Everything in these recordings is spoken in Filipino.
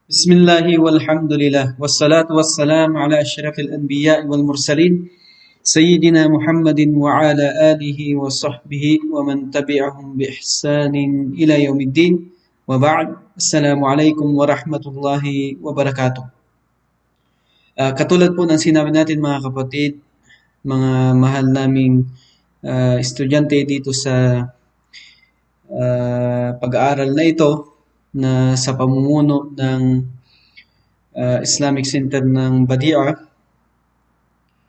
بسم الله والحمد لله والصلاة والسلام على أشرف الأنبياء والمرسلين سيدنا محمد وعلى آله وصحبه ومن تبعهم بإحسان إلى يوم الدين وبعد السلام عليكم ورحمة الله وبركاته. Katulad po ng sinabi natin mga kapatid, mga mahal naming estudyante dito sa pag-aaral na ito na sa pamumuno ng Islamic Center ng Badia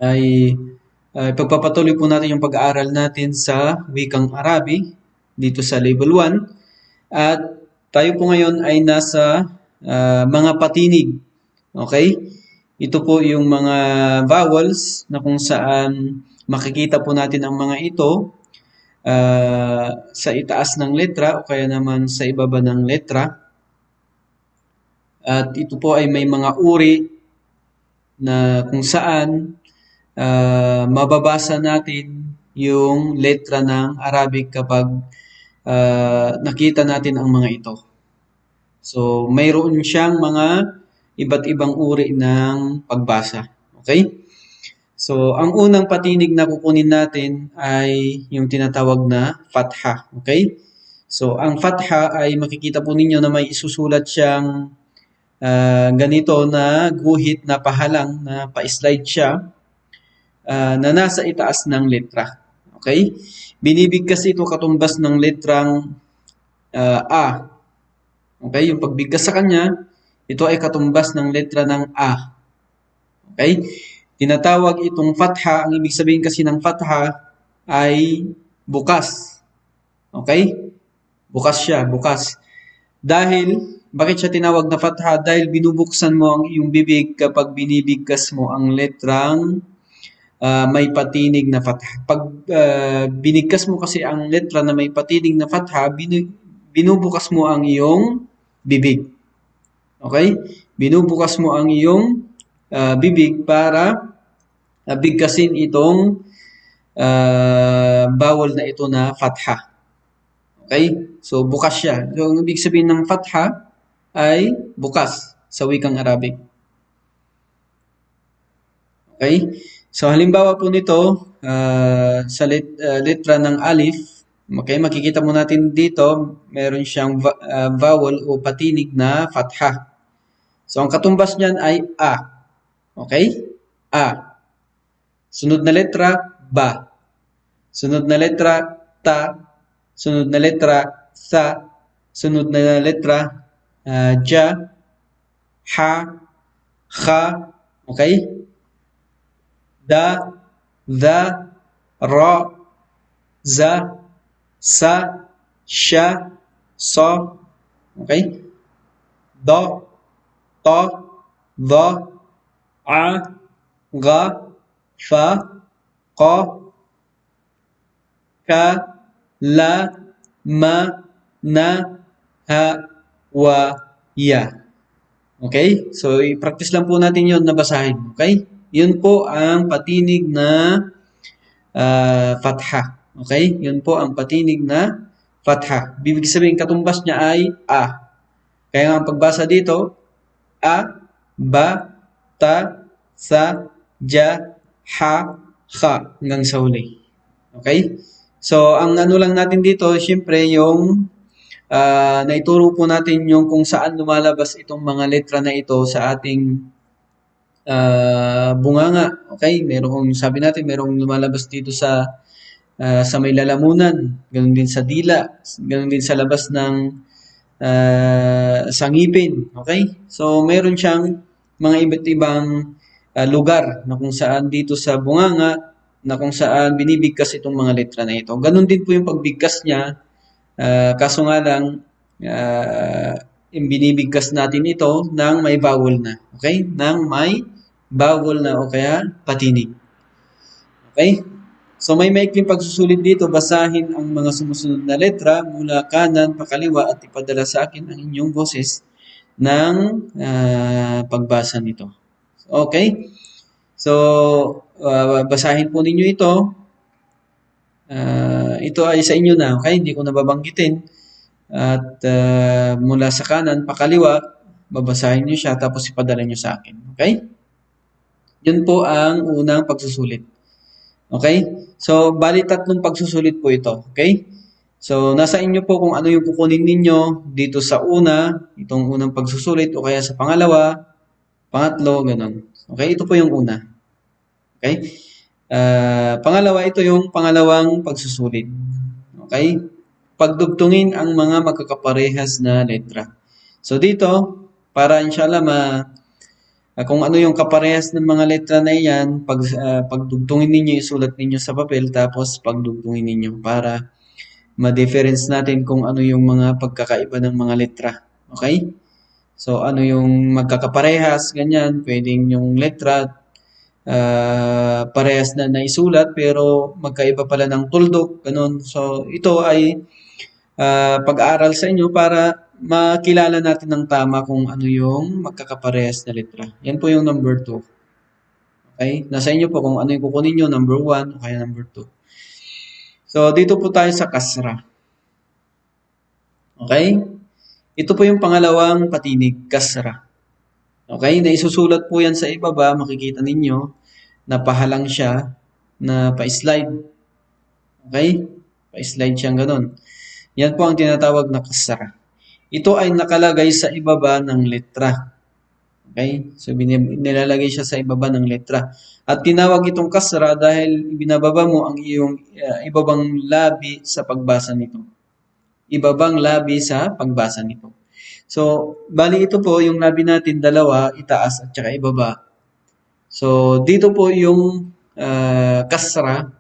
ay pagpapatuloy po natin yung pag-aaral natin sa wikang Arabi dito sa level 1 at tayo po ngayon ay nasa mga patinig. Okay? Ito po yung mga vowels na kung saan makikita po natin ang mga ito sa itaas ng letra o kaya naman sa ibaba ng letra. At ito po ay may mga uri na kung saan mababasa natin yung letra ng Arabic kapag nakita natin ang mga ito. So, mayroon siyang mga iba't ibang uri ng pagbasa. Okay? So, ang unang patinig na kukunin natin ay yung tinatawag na fatha. Okay? So, ang fatha ay makikita po ninyo na may isusulat siyang ganito na guhit na pahalang na pa-slide siya na nasa itaas ng letra. Okay? Binibigkas ito katumbas ng letrang A. Okay? Yung pagbigkas sa kanya, ito ay katumbas ng letra ng A. Okay? Tinatawag itong fatha. Ang ibig sabihin kasi ng fatha ay bukas. Okay? Bukas siya, bukas. Bakit siya tinawag na fatha? Dahil binubuksan mo ang iyong bibig kapag binibigkas mo ang letrang may patinig na fatha. Pag binigkas mo kasi ang letra na may patinig na fatha, binubukas mo ang iyong bibig. Okay? Binubukas mo ang iyong bibig para bigkasin itong vowel na ito na fatha. Okay? So, bukas siya. So, ang ibig sabihin ng fatha ay bukas sa wikang Arabic. Okay? So, halimbawa po nito, sa letra ng alif, okay, makikita mo natin dito, meron siyang vowel o patinig na fatha. So, ang katumbas niyan ay A. Okay? A. Sunod na letra, Ba. Sunod na letra, Ta. Sunod na letra, Sa. Sunod na letra, Ja. Ha. Kha. Okay? Da. Da. Ra. Za. Sa. Sha. Sa. Okay? Da. Ta. Da. A. Ga. Fa. Qa. Ka. La. Ma. Na. Ha. Wa. Ya. Okay? So, i-practice lang po natin yun na basahin. Okay? Yun po ang patinig na fatha. Okay? Yun po ang patinig na fatha. Bibig sabihin, katumbas niya ay A. Kaya nga ang pagbasa dito, A, Ba, Ta, Sa, Ja, Ha, Kha, hanggang sa huli. Okay? So, ang ano lang natin dito, syempre yung naituro po natin yung kung saan lumalabas itong mga letra na ito sa ating bunganga. Okay? Merong, sabi natin, merong lumalabas dito sa may lalamunan, ganoon din sa dila, ganoon din sa labas ng sa ngipin. Okay? So, meron siyang mga iba't ibang lugar na kung saan dito sa bunganga na kung saan binibigkas itong mga letra na ito. Ganon din po yung pagbigkas niya. Kaso nga lang, binibigkas natin ito ng may vowel na. Okay? Ng may vowel na o kaya patinig. Okay? So may maikling pagsusulit dito, basahin ang mga sumusunod na letra mula kanan pa kaliwa at ipadala sa akin ang inyong boses ng pagbasa nito. Okay? So, basahin po ninyo ito. Ito ay sa inyo na, okay? Hindi ko nababanggitin. At mula sa kanan pa kaliwa, babasahin nyo siya, tapos ipadala nyo sa akin. Okay? Yun po ang unang pagsusulit. Okay? So, bali tatlong pagsusulit po ito. Okay? So, nasa inyo po kung ano yung kukunin ninyo dito sa una, itong unang pagsusulit, o kaya sa pangalawa, pangatlo, ganun. Okay? Ito po yung una. Okay? Pangalawa, ito yung pangalawang pagsusulit. Okay? Pagdugtungin ang mga magkakaparehas na letra. So, dito, para inshallah kung ano yung kaparehas ng mga letra na iyan, pagdugtungin ninyo, isulat ninyo sa papel, tapos pagdugtungin ninyo para ma-difference natin kung ano yung mga pagkakaiba ng mga letra. Okay? So, ano yung magkakaparehas, ganyan, pwedeng yung letra, parehas na naisulat, pero magkaiba pala ng tuldok, ganun. So, ito ay pag-aaral sa inyo para makilala natin ng tama kung ano yung magkakaparehas na letra. Yan po yung number 2. Okay? Nasa inyo po kung ano yung kukunin nyo, number 1 o kaya number 2. So, dito po tayo sa kasra. Okay? Ito po yung pangalawang patinig, kasra. Okay? Naisusulat po yan sa ibaba, makikita ninyo, napahalang siya, na pa-slide. Okay? Pa-slide siyang ganun. Yan po ang tinatawag na kasra. Ito ay nakalagay sa ibaba ng letra. Okay? So, nilalagay siya sa ibaba ng letra. At tinawag itong kasra dahil binababa mo ang iyong ibabang labi sa pagbasa nito. Ibabang labi sa pagbasa nito. So, bali ito po, yung labi natin, dalawa, itaas at saka ibaba. So, dito po yung kasra.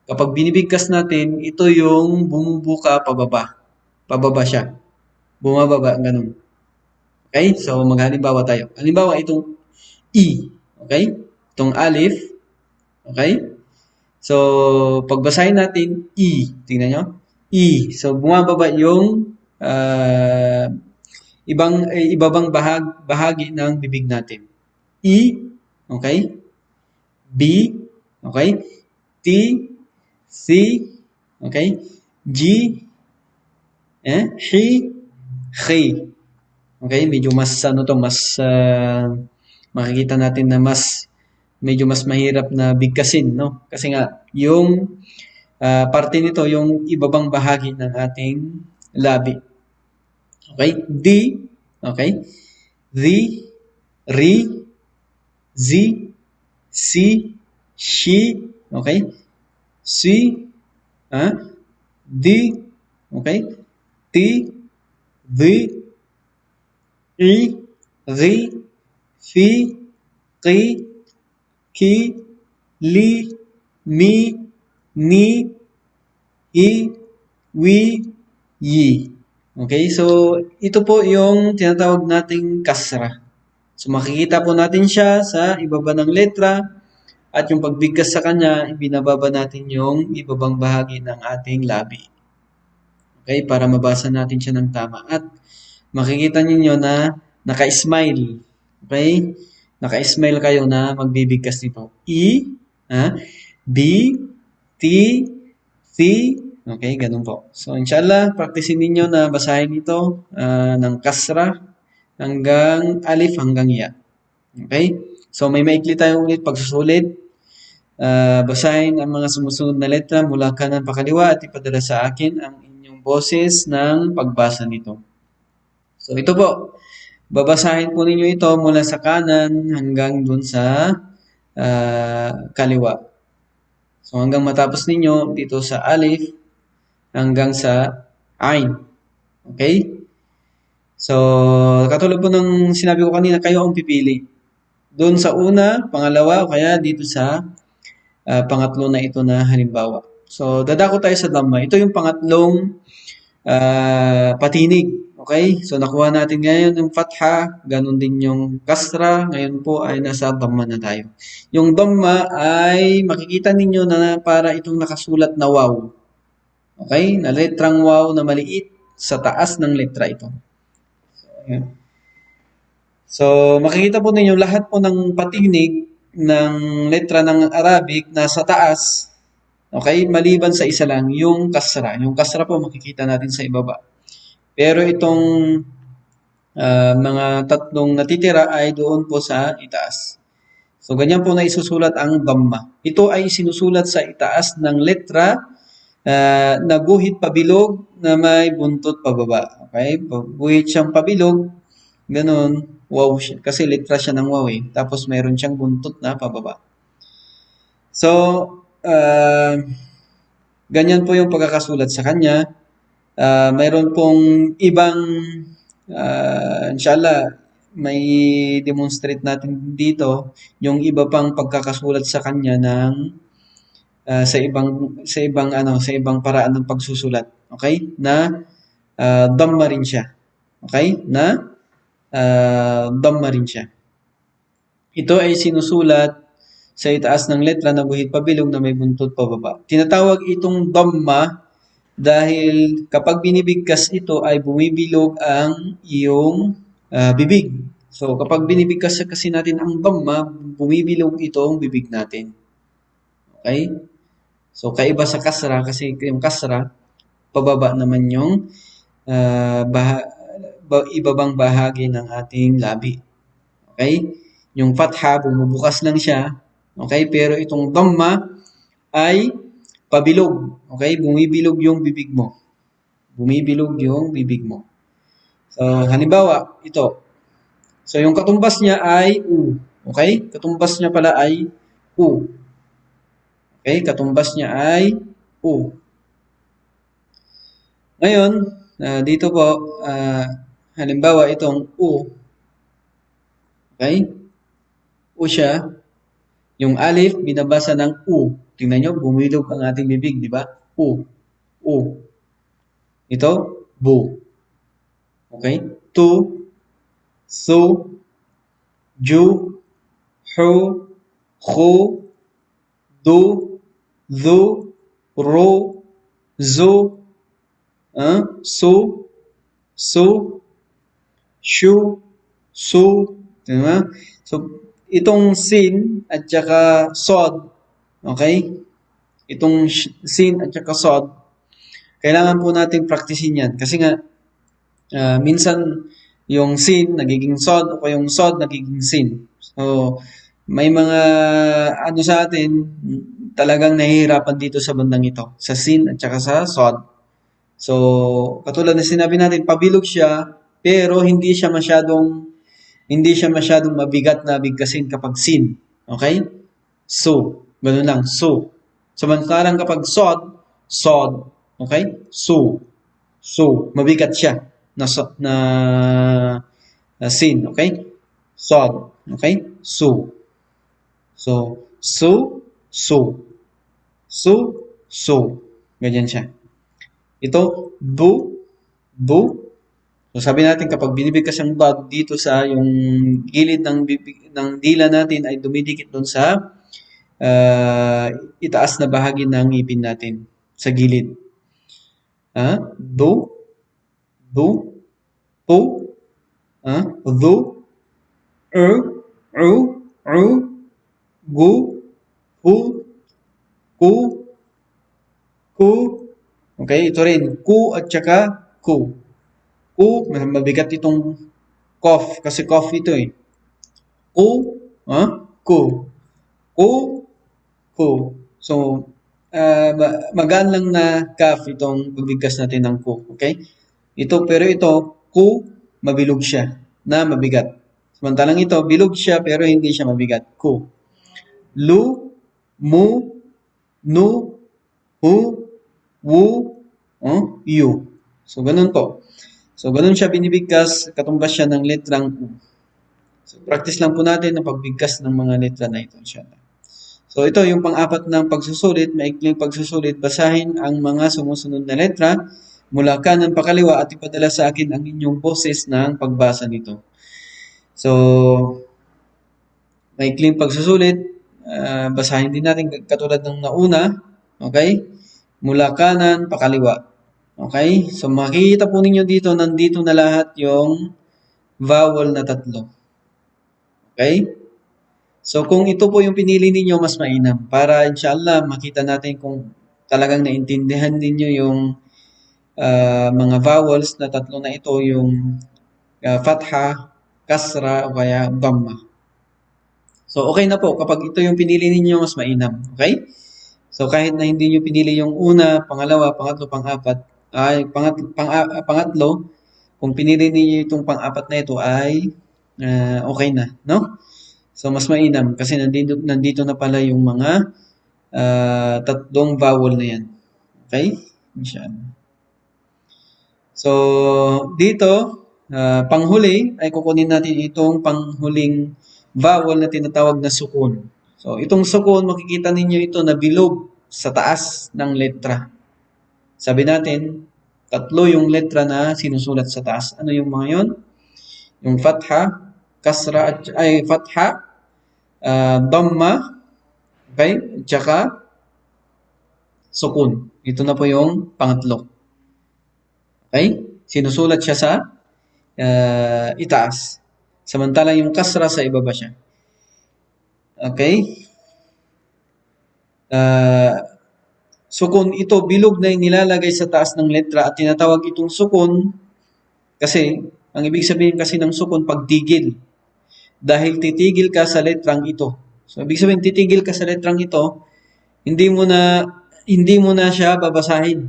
Kapag binibigkas natin, ito yung bumubuka pababa. Pababa siya. Bumababa, ganun. Okay? So, maghalimbawa tayo. Halimbawa, itong I. Okay? Itong alif. Okay? So, pagbasahin natin, I. Tingnan nyo. I. So, bumababa yung ibabang bahagi ng bibig natin. I. Okay? B. Okay? T. C. Okay? G. H. H. Okay? Medyo mas, makikita natin na medyo mas mahirap na bigkasin, no? Kasi nga, yung parte nito, yung ibabang bahagi ng ating labi. Okay? D. Okay? Z. R. Z. C. She. Okay? C. D. Okay? T. V. I. R. F. Q. Q. L. M. N. I. W. Y. Okay, so ito po yung tinatawag nating kasra. So makikita po natin siya sa ibaba ng letra at yung pagbigkas sa kanya, ibinababa natin yung ibabang bahagi ng ating labi. Okay, para mabasa natin siya ng tama. At makikita ninyo na naka-smile. Okay? Naka-smile kayo na magbibigkas nito. E, B, T, C, okay, ganun po. So, inshallah, practicein ninyo na basahin ito ng kasra hanggang alif hanggang ya. Okay? So, may maikli tayo ulit pagsusulit. Basahin ang mga sumusunod na letra mula kanan pa kaliwa at ipadala sa akin ang inyong boses ng pagbasa nito. So, ito po. Babasahin po ninyo ito mula sa kanan hanggang dun sa kaliwa. So, hanggang matapos ninyo dito sa alif hanggang sa ain. Okay? So, katulad po ng sinabi ko kanina, kayo ang pipili. Doon sa una, pangalawa, o kaya dito sa pangatlo na ito na halimbawa. So, dadako tayo sa dhamma. Ito yung pangatlong patinig. Okay? So, nakuha natin ngayon yung fatha, ganun din yung kasra. Ngayon po ay nasa dhamma na tayo. Yung dhamma ay makikita ninyo na para itong nakasulat na waw. Okay? Na letrang waw na maliit sa taas ng letra ito. So, ayan. So, makikita po ninyo lahat po ng patinig ng letra ng Arabic nasa taas. Okay? Maliban sa isa lang, yung kasra. Yung kasra po makikita natin sa ibaba. Pero itong mga tatlong natitira ay doon po sa itaas. So, ganyan po na isusulat ang Dhamma. Ito ay sinusulat sa itaas ng letra na guhit pabilog na may buntot pababa. Okay? Guhit siyang pabilog, ganun, wow siya. Kasi letra siya ng wow eh. Tapos mayroon siyang buntot na pababa. So, ganyan po yung pagkakasulat sa kanya. Mayroon pong ibang, inshallah, may demonstrate natin dito yung iba pang pagkakasulat sa kanya ng sa ibang paraan ng pagsusulat. Okay? Na Dhamma rin siya. Okay? Na Dhamma rin siya. Ito ay sinusulat sa itaas ng letra na guhit pabilog na may buntot pababa. Tinatawag itong Dhamma dahil kapag binibigkas ito ay bumibilog ang iyong bibig. So kapag binibigkas kasi natin ang Dhamma, bumibilog ito ang bibig natin. Okay? So kaiba sa kasra kasi yung kasra, pababa naman yung ibabang bahagi ng ating labi. Okay? Yung fatha, bumubukas lang siya. Okay? Pero itong Dhamma ay pabilog. Okay? Bumibilog yung bibig mo. Bumibilog yung bibig mo. So, halimbawa, ito. So, yung katumbas niya ay U. Okay? Katumbas niya pala ay U. Okay? Katumbas niya ay U. Ngayon, dito po, halimbawa itong U. Okay? U siya. Yung alif, binabasa ng U. Tingnan nyo, bumilog ang ating bibig, di ba? U. U. Ito, Bu. Okay? Tu, Su, Ju, Hu, Khu, Du, Zu, Ru, Zu, Su, Su, Shu, Su. Diba? So, itong sin at saka sod, okay? Itong sin at saka sod, kailangan po natin praktisin yan. Kasi nga, minsan yung sin nagiging sod o yung sod nagiging sin. So, may mga ano sa atin, talagang nahihirapan dito sa bandang ito. Sa sin at saka sa sod. So, katulad na sinabi natin, pabilog siya, pero hindi siya masyadong mabigat na bigkasin kapag sin. Okay? So, ganun lang. So. Samantalang kapag sod, sod. Okay? So. So, mabigat siya na sin. Okay? Sod. Okay? So. So, so. So, so. Ganyan siya. Ito, bu. So sabi natin kapag binibigkas ang dot dito sa yung gilid ng dila natin ay dumidikit doon sa itaas na bahagi ng ngipin natin sa gilid. Bu, bu, pu, du, u, gu, hu, ku, ku. Okay, ito rin. Ku at saka ku. Ku, mabigat itong cough kasi cough ito eh. Ku, ku. Ku, ku. So, magaan lang na cough itong pagbigkas natin ng ku. Okay? Pero ito, ku, mabilog siya na mabigat. Samantalang ito, bilog siya pero hindi siya mabigat. Ku. Lu, mu, nu, hu, wu, yu. So, ganun po. So, ganun siya binibigkas, katumbas siya ng letrang U. So, practice lang po natin ang pagbigkas ng mga letra na ito, inshallah. So, ito yung pang-apat ng pagsusulit, maikling pagsusulit, basahin ang mga sumusunod na letra mula kanan pa kaliwa at ipadala sa akin ang inyong boses ng pagbasa nito. So, maikling pagsusulit, basahin din natin katulad ng nauna, okay? Mula kanan pa kaliwa. Okay? So, makikita po ninyo dito, nandito na lahat yung vowel na tatlo. Okay? So, kung ito po yung pinili ninyo, mas mainam. Para, inshallah, makita natin kung talagang naintindihan ninyo yung mga vowels na tatlo na ito, yung fatha, kasra, o kaya dhamma. So, okay na po. Kapag ito yung pinili ninyo, mas mainam. Okay? So, kahit na hindi nyo pinili yung una, pangalawa, pangatlo, pang-apat, pangatlo, kung pinili niyo itong pang-apat na ito ay okay na, no? So, mas mainam kasi nandito na pala yung mga tatlong vowel na yan. Okay? So, dito, panghuli ay kukunin natin itong panghuling vowel na tinatawag na sukun. So, itong sukun, makikita ninyo ito na bilog sa taas ng letra. Sabi natin, tatlo yung letra na sinusulat sa taas. Ano yung mga yon? Yung fatha, kasra, fatha, dhamma, okay? Tsaka, sukun. Ito na po yung pangatlo. Okay? Sinusulat siya sa itaas. Samantalang yung kasra sa ibaba siya. Okay? Sukun ito, bilog na nilalagay sa taas ng letra at tinatawag itong sukun kasi, ang ibig sabihin kasi ng sukun, pagtigil. Dahil titigil ka sa letrang ito. So, ibig sabihin, titigil ka sa letrang ito, hindi mo na siya babasahin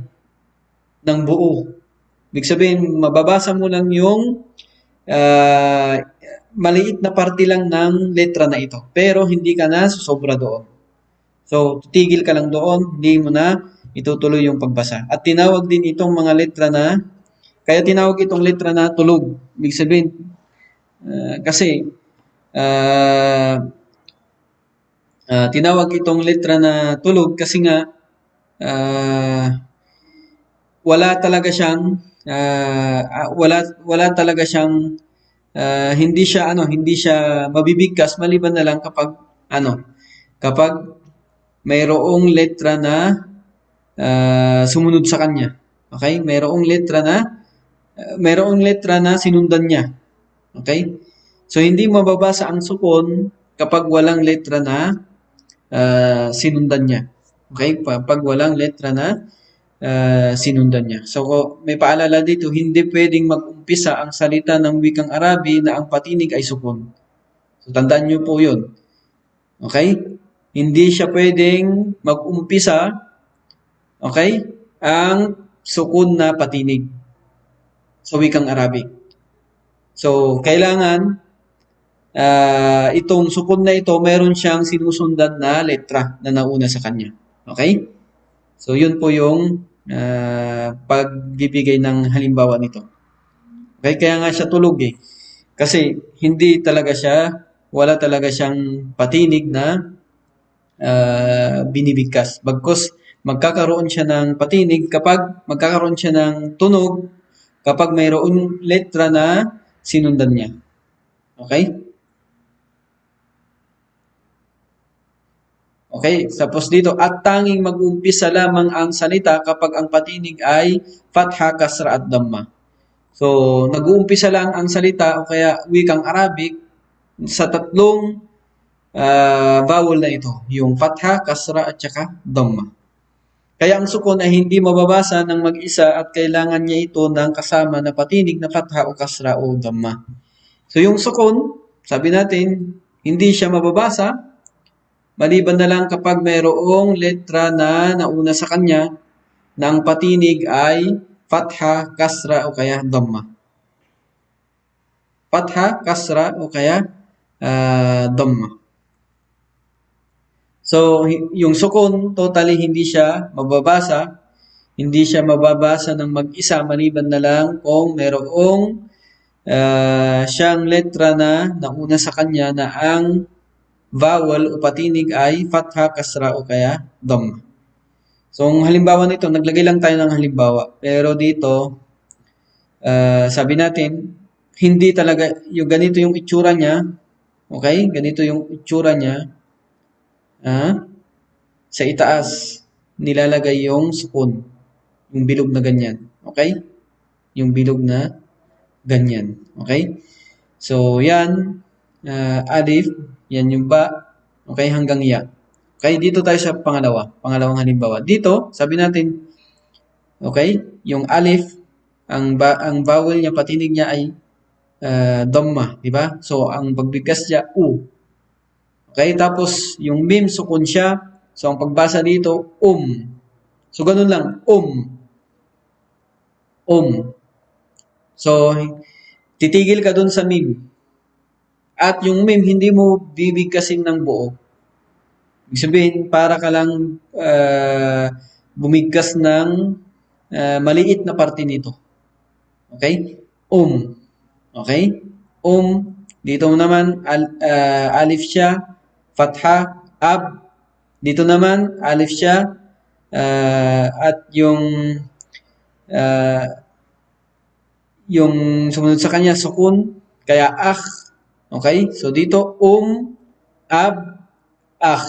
ng buo. Ibig sabihin, mababasa mo lang yung maliit na parte lang ng letra na ito. Pero hindi ka na susobra doon. So, titigil ka lang doon, hindi mo na itutuloy yung pagbasa. At tinawag din itong mga letra na, kaya tinawag itong letra na tulog. Ibig sabihin, kasi, tinawag itong letra na tulog kasi nga, wala talaga siyang, wala talaga siyang, hindi siya mabibigkas maliban na lang kapag mayroong letra na sumunod sa kanya. Okay? Mayroong letra na sinundan niya. Okay? So, hindi mababasa ang sukun kapag walang letra na sinundan niya. Okay? Pag walang letra na sinundan niya. So, may paalala dito, hindi pwedeng mag-umpisa ang salita ng wikang Arabi na ang patinig ay sukun. So, tandaan niyo po yun. Okay? Hindi siya pwedeng mag-umpisa, okay, ang sukun na patinig sa wikang Arabic. So, kailangan itong sukun na ito, meron siyang sinusundan na letra na nauna sa kanya. Okay? So, yun po yung pagbibigay ng halimbawa nito. Okay? Kaya nga siya tulog eh. Kasi wala talaga siyang patinig na binibigkas. Bagkus magkakaroon siya ng patinig magkakaroon siya ng tunog kapag mayroong letra na sinundan niya. Okay? Okay, tapos dito, at tanging mag-umpisa lamang ang salita kapag ang patinig ay fatha, kasra at dhamma. So, nag-uumpisa lang ang salita o kaya wikang Arabic sa tatlong vowel na ito, yung fatha, kasra at saka dhamma. Kaya ang sukun ay hindi mababasa ng mag-isa at kailangan niya ito ng kasama na patinig na fatha o kasra o dhamma. So yung sukun, sabi natin, hindi siya mababasa maliban na lang kapag mayroong letra na nauna sa kanya na ang patinig ay fatha, kasra o kaya dhamma. Fatha, kasra o kaya dhamma. So, yung sukun, totally hindi siya mababasa. Hindi siya mababasa ng mag-isa maliban na lang kung mayroong siyang letra na nauna sa kanya na ang vowel o patinig ay fatha, kasra o kaya dhamma. So, ang halimbawa nito, naglagay lang tayo ng halimbawa. Pero dito, sabi natin, hindi talaga, yung ganito yung itsura niya. Okay? Ganito yung itsura niya. Sa itaas, nilalagay yung sukun. Yung bilog na ganyan. Okay? Yung bilog na ganyan. Okay? So, yan. Alif. Yan yung ba. Okay? Hanggang ya. Okay? Dito tayo sa pangalawang halimbawa. Dito, sabi natin, okay? Yung alif, ang vowel niya, patinig niya ay Dhamma, di ba? So, ang pagbigkas niya, U. Okay? Tapos, yung mim, sukun siya. So, ang pagbasa dito, So, ganun lang, um. So, titigil ka dun sa mim. At yung mim, hindi mo bibigkasin ng buo. Ibig sabihin, para ka lang bumigkas ng maliit na parte nito. Okay? Okay? Dito naman, alif siya, fatha, ab. Dito naman, alif siya, at uh, yung sumunod sa kanya, sukun, kaya akh. Okay? So dito, ab, akh.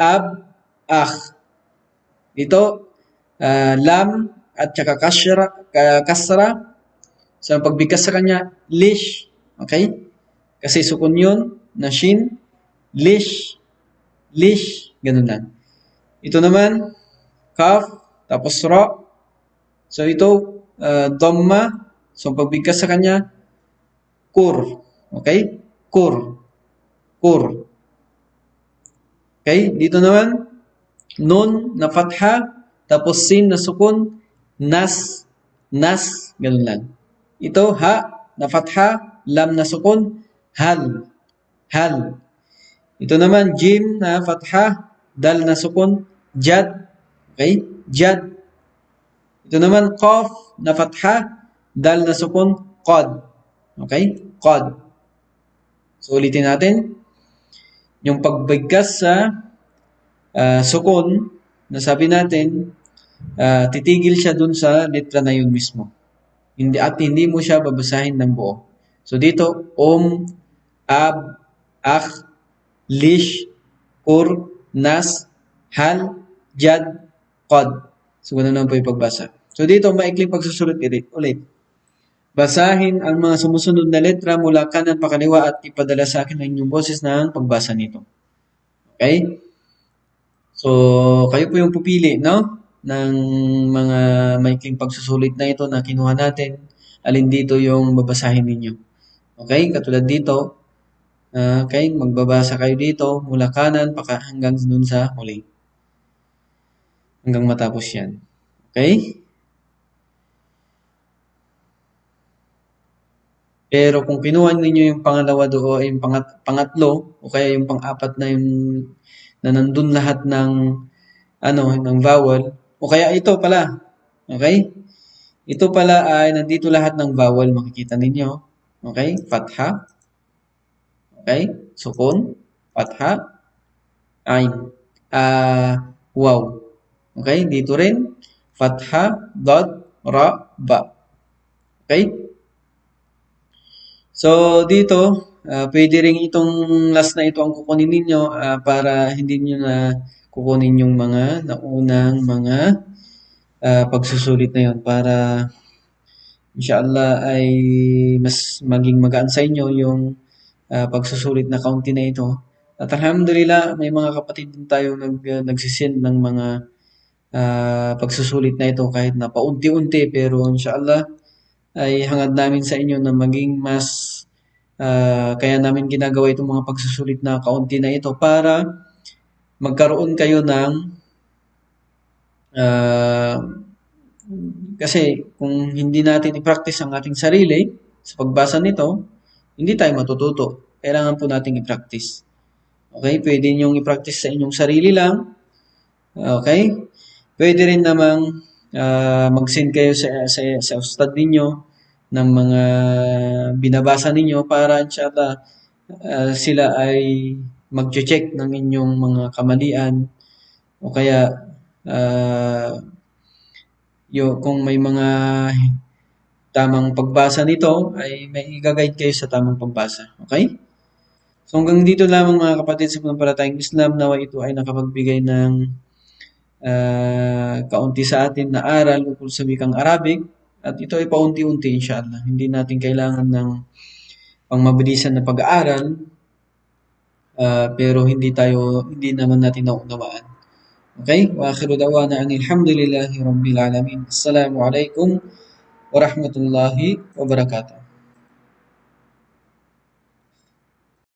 Ab, akh. Dito, lam, at saka kasra. So, ang pagbigkas sa kanya, lish. Okay? Kasi sukun yun, na shin, lish, ganun lang. Ito naman, kaf, tapos ra. So, ito, dhamma. So, ang pagbigkas sa kanya, kur. Okay? Kur. Okay? Dito naman, nun na fatha, tapos sin na sukun, nas, ganun lang. Ito, ha na fatha, lam na sukun, hal. Ito naman, jim na fatha, dal na sukun, jad. Okay? Jad. Ito naman, qaf na fatha, dal na sukun, qad. Okay? Qad. So, ulitin natin. Yung pagbigkas sa sukun, na sabi natin, titigil siya dun sa letra na yun mismo. Hindi mo siya babasahin ng buo. So dito, ab, akh, lish, kur, nas, hal, jad, qad. So ganun lang po yung pagbasa. So dito, maikling pagsusulit ulit. Basahin ang mga sumusunod na letra mula kanan pa kaliwa at ipadala sa akin ang inyong boses ng pagbasa nito. Okay? So, kayo po yung pupili, no? Ng mga maikling pagsusulit na ito na kinuha natin. Alin dito yung babasahin ninyo. Okay? Katulad dito. Okay? Magbabasa kayo dito mula kanan hanggang dun sa huli. Hanggang matapos yan. Okay? Pero kung kinuha ninyo yung pangalawa doon, yung pangatlo, o kaya yung pang-apat na yung na nandun lahat ng vowel, o kaya ito pala, okay? Ito pala ay nandito lahat ng vowel, makikita ninyo. Okay? Fatha. Okay? Sukun. Fatha. Ain. Waw. Okay? Dito rin. Fatha, dad, ra, ba. Okay? So, dito, pwede rin itong last na ito ang kukunin ninyo para hindi nyo na kukunin yung mga naunang mga pagsusulit na yon para inshallah ay mas maging magaan sa inyo yung pagsusulit na kaunti na ito. At alhamdulillah, may mga kapatid din tayo nagsisend ng mga pagsusulit na ito kahit na paunti-unti pero inshallah ay hangad namin sa inyo na maging mas kaya namin ginagawa itong mga pagsusulit na kaunti na ito para magkaroon kayo ng kasi kung hindi natin i-practice ang ating sarili sa pagbasa nito, hindi tayo matututo. Kailangan po nating i-practice. Okay? Pwede niyong i-practice sa inyong sarili lang. Okay? Pwede rin namang mag-send kayo sa ustad ninyo ng mga binabasa ninyo para inshallah sila ay mag-check ng inyong mga kamalian o kaya kung may mga tamang pagbasa nito ay may i-guide kayo sa tamang pagbasa. Okay? So hanggang dito lamang mga kapatid sa panampalatayang Islam, nawa ito ay nakapagbigay ng kaunti sa atin na aral ukol sa wikang Arabic at ito ay paunti-unti inshallah. Hindi natin kailangan ng pangmabilisan na pag-aaral pero hindi naman natin naunawaan. Okay? Wa akhiru dawana anil hamdulillahi rabbil alamin. Assalamu alaikum warahmatullahi wabarakatuh.